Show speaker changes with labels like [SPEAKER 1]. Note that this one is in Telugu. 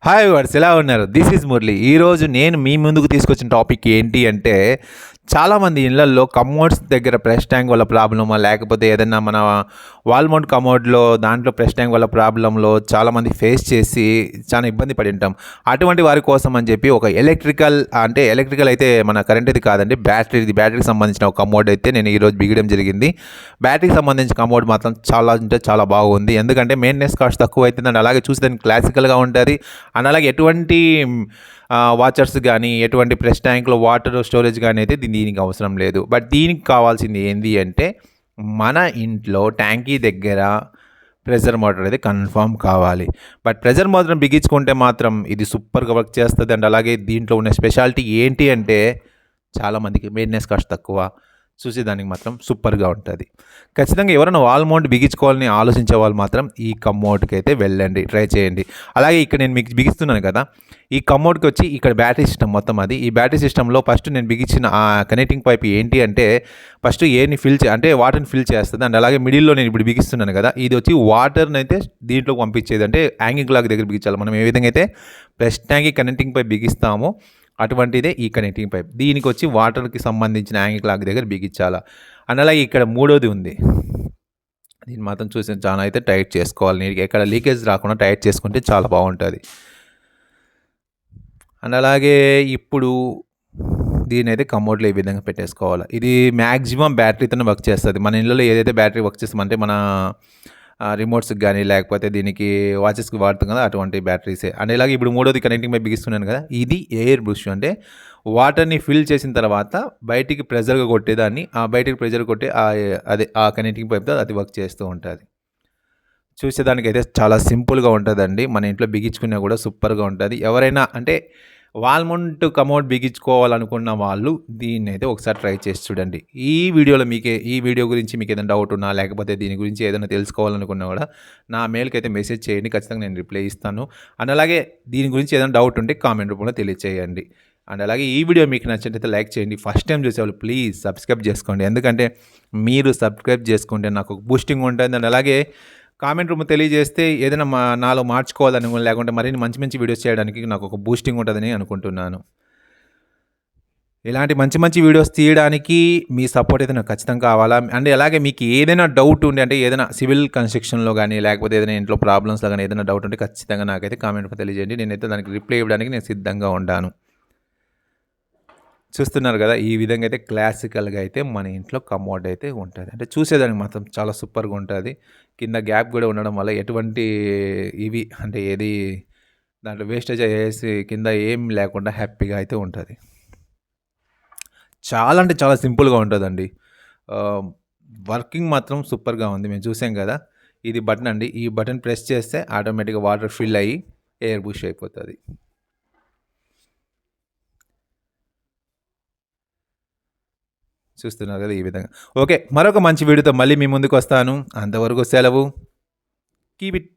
[SPEAKER 1] హాయ్ వర్స్ ఎలా ఉన్నారు? This is Murali. ఈరోజు నేను మీ ముందుకు తీసుకొచ్చిన టాపిక్ ఏంటి అంటే, చాలామంది ఇళ్లల్లో కమోడ్స్ దగ్గర ప్రెస్ ట్యాంక్ వల్ల ప్రాబ్లమా, లేకపోతే ఏదైనా మన వాల్ మౌంట్ కమోడ్లో దాంట్లో ప్రెస్ ట్యాంక్ వల్ల ప్రాబ్లంలో చాలామంది ఫేస్ చేసి చాలా ఇబ్బంది పడి ఉంటాం. అటువంటి వారి కోసం అని చెప్పి ఒక ఎలక్ట్రికల్ అయితే మన కరెంట్ది కాదండి, బ్యాటరీకి సంబంధించిన ఒక కమోడ్ అయితే నేను ఈరోజు బిగడం జరిగింది. బ్యాటరీకి సంబంధించిన కమోడ్ మాత్రం చాలా అంటే చాలా బాగుంది. ఎందుకంటే మెయింటెనెన్స్ కాస్ట్ తక్కువ అవుతుందండి, అలాగే చూసేదానికి క్లాసికల్గా ఉంటుంది. అండ్ అలాగే ఎటువంటి వాచర్స్ కానీ, ఎటువంటి ప్రెస్ ట్యాంక్లో వాటర్ స్టోరేజ్ కానీ అయితే దీనికి అవసరం లేదు. బట్ దీనికి కావాల్సింది ఏంది అంటే, మన ఇంట్లో ట్యాంకీ దగ్గర ప్రెషర్ మోటార్ అయితే కన్ఫామ్ కావాలి. బట్ ప్రెషర్ మోటార్ బిగించుకుంటే మాత్రం ఇది సూపర్గా వర్క్ చేస్తుంది. అండ్ అలాగే దీంట్లో ఉన్న స్పెషాలిటీ ఏంటి అంటే, చాలామందికి మెయింటెనెన్స్ కాస్ట్ తక్కువ, చూసేదానికి మాత్రం సూపర్గా ఉంటుంది. ఖచ్చితంగా ఎవరైనా వాల్ మౌంట్ బిగించుకోవాలని ఆలోచించే వాళ్ళు మాత్రం ఈ కమ్మోడ్కి అయితే వెళ్ళండి, ట్రై చేయండి. అలాగే ఇక్కడ నేను మీకు బిగిస్తున్నాను కదా, ఈ కమ్మోడ్కి వచ్చి ఇక్కడ బ్యాటరీ సిస్టమ్ మొత్తం అది. ఈ బ్యాటరీ సిస్టంలో ఫస్ట్ నేను బిగించిన ఆ కనెక్టింగ్ పైప్ ఏంటి అంటే, ఫస్ట్ ఎయిర్ని అంటే వాటర్ని ఫిల్ చేస్తుంది. అండ్ అలాగే మిడిల్లో నేను ఇప్పుడు బిగిస్తున్నాను కదా, ఇది వచ్చి వాటర్ని అయితే దీంట్లోకి పంపించేది. అంటే హ్యాంగింగ్ లాగ్ దగ్గర బిగించాలి. మనం ఏ విధంగా అయితే ప్రెస్ ట్యాంక్కి కనెక్టింగ్ పైప్ బిగిస్తామో అటువంటిదే ఈ కనెక్టింగ్ పైప్. దీనికి వచ్చి వాటర్కి సంబంధించిన హ్యాంగింగ్ లాగ్ దగ్గర బిగించాలా. అండ్ అలాగే ఇక్కడ మూడోది ఉంది, దీన్ని మాత్రం చూసి చాలా అయితే టైట్ చేసుకోవాలి. నీకు ఎక్కడ లీకేజ్ రాకుండా టైట్ చేసుకుంటే చాలా బాగుంటుంది. అండ్ అలాగే ఇప్పుడు దీని అయితే కమోడ్లో ఈ విధంగా పెట్టేసుకోవాలి. ఇది మ్యాక్సిమం బ్యాటరీతోనే వర్క్ చేస్తుంది. మన ఇళ్ళలో ఏదైతే బ్యాటరీ వర్క్ చేస్తామంటే మన రిమోట్స్కి కానీ, లేకపోతే దీనికి వాచెస్కి వాడుతాం కదా, అటువంటి బ్యాటరీసే. అండ్ ఇలాగే ఇప్పుడు మూడోది కనెక్టింగ్ పైప్ బిగిస్తున్నాను కదా, ఇది ఎయిర్ బ్రష్. అంటే వాటర్ని ఫిల్ చేసిన తర్వాత బయటికి ప్రెజర్గా కొట్టేదాన్ని, ఆ బయటికి ప్రెజర్ కొట్టే ఆ కనెక్టింగ్ పైప్తో అది వర్క్ చేస్తూ ఉంటుంది. చూసేదానికైతే చాలా సింపుల్గా ఉంటుందండి. మన ఇంట్లో బిగించుకున్నా కూడా సూపర్గా ఉంటుంది. ఎవరైనా అంటే వాల్ మౌంట్ కమోడ్ బిగించుకోవాలనుకున్న వాళ్ళు దీన్ని అయితే ఒకసారి ట్రై చేసి చూడండి. ఈ వీడియో గురించి మీకు ఏదైనా డౌట్ ఉన్నా, లేకపోతే దీని గురించి ఏదైనా తెలుసుకోవాలనుకున్నా కూడా నా మెయిల్కి అయితే మెసేజ్ చేయండి, ఖచ్చితంగా నేను రిప్లై ఇస్తాను. అండ్ అలాగే దీని గురించి ఏదైనా డౌట్ ఉంటే కామెంట్ రూపంలో తెలియచేయండి. అండ్ అలాగే ఈ వీడియో మీకు నచ్చినట్లయితే లైక్ చేయండి. ఫస్ట్ టైం చూసేవాళ్ళు ప్లీజ్ సబ్స్క్రైబ్ చేసుకోండి, ఎందుకంటే మీరు సబ్స్క్రైబ్ చేసుకుంటే నాకు ఒక బూస్టింగ్ ఉంటుంది. అండ్ అలాగే కామెంట్ రూమ్ తెలియజేస్తే ఏదైనా నాలో మార్చుకోవాలని, లేకుంటే మరిన్ని మంచి మంచి వీడియోస్ చేయడానికి నాకు ఒక బూస్టింగ్ ఉంటుందని అనుకుంటున్నాను. ఇలాంటి మంచి మంచి వీడియోస్ తీయడానికి మీ సపోర్ట్ అయితే నాకు ఖచ్చితంగా కావాలా. అండ్ అలాగే మీకు ఏదైనా డౌట్ ఉండి, అంటే ఏదైనా సివిల్ కన్స్ట్రక్షన్లో కానీ, లేకపోతే ఏదైనా ఇంట్లో ప్రాబ్లమ్స్లో కానీ ఏదైనా డౌట్ ఉంటే ఖచ్చితంగా నాకైతే కామెంట్ తెలియజేయండి. నేనైతే దానికి రిప్లై ఇవ్వడానికి నేను సిద్ధంగా ఉంటాను. చూస్తున్నారు కదా, ఈ విధంగా అయితే క్లాసికల్గా అయితే మన ఇంట్లో కమోడ్ అయితే ఉంటుంది. అంటే చూసేదానికి మాత్రం చాలా సూపర్గా ఉంటుంది. కింద గ్యాప్ కూడా ఉండడం వల్ల ఎటువంటి అంటే ఏది దాంట్లో వేస్టేజ్ వేసి కింద ఏం లేకుండా హ్యాపీగా అయితే ఉంటుంది. చాలా అంటే చాలా సింపుల్గా ఉంటుందండి. వర్కింగ్ మాత్రం సూపర్గా ఉంది. మేము చూసాం కదా, ఇది బటన్ అండి. ఈ బటన్ ప్రెస్ చేస్తే ఆటోమేటిక్గా వాటర్ ఫిల్ అయ్యి ఎయిర్ బూస్ట్ అయిపోతుంది. చూస్తున్నారు కదా ఈ విధంగా. ఓకే, మరొక మంచి వీడియోతో మళ్ళీ మీ ముందుకు వస్తాను. అంతవరకు సెలవు. Keep it